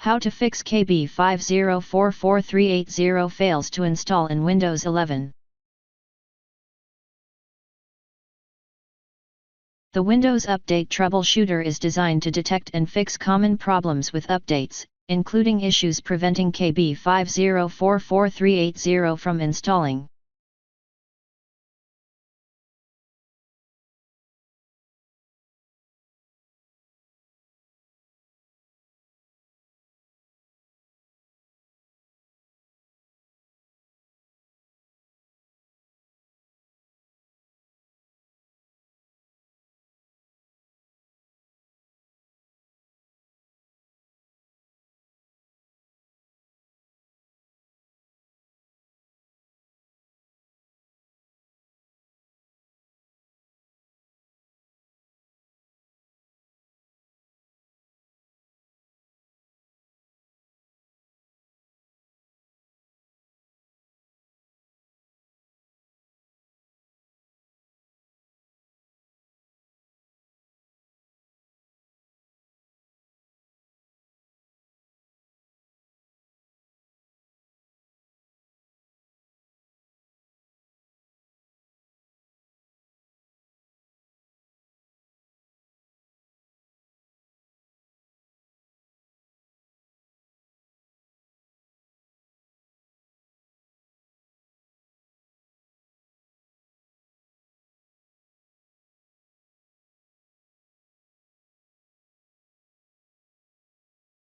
How to fix KB5044380 fails to install in Windows 11. The Windows Update Troubleshooter is designed to detect and fix common problems with updates, including issues preventing KB5044380 from installing.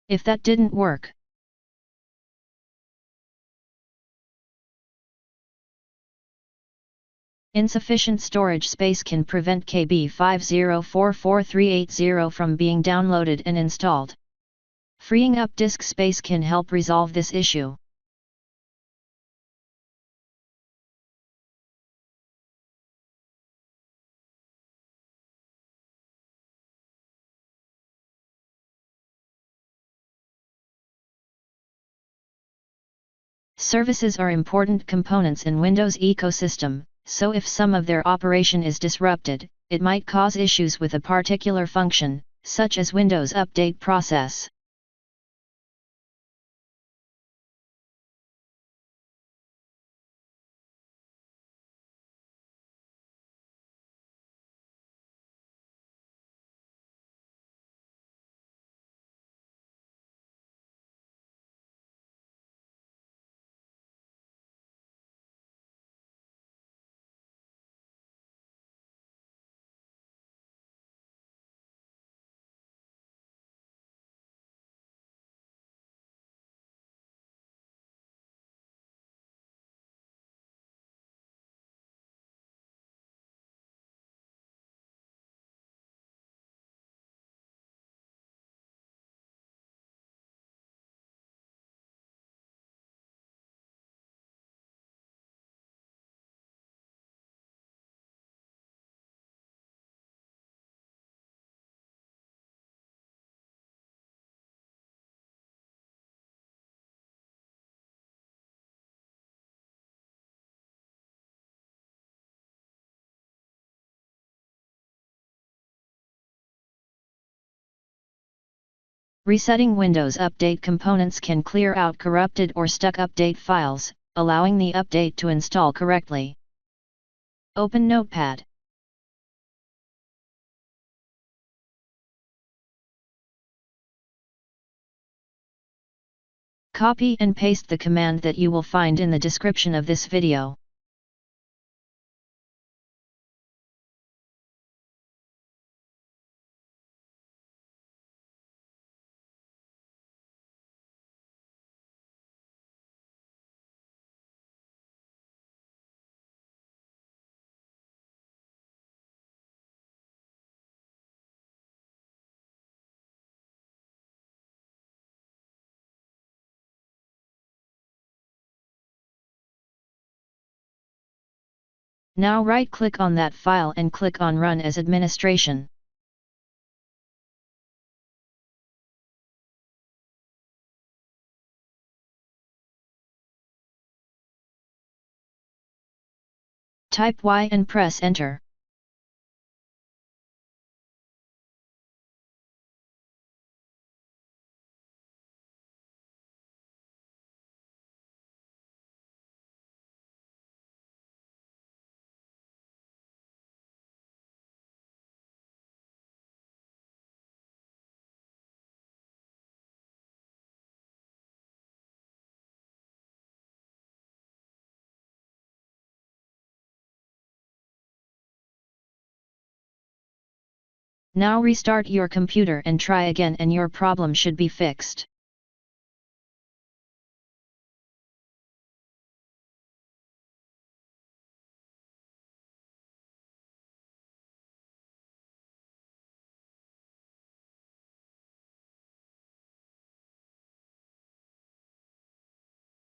If that didn't work, insufficient storage space can prevent KB5044380 from being downloaded and installed. Freeing up disk space can help resolve this issue. Services are important components in Windows ecosystem, so if some of their operation is disrupted, it might cause issues with a particular function, such as Windows update process. Resetting Windows Update components can clear out corrupted or stuck update files, allowing the update to install correctly. Open Notepad. Copy and paste the command that you will find in the description of this video. Now right-click on that file and click on Run as Administration. Type Y and press Enter. Now restart your computer and try again and your problem should be fixed.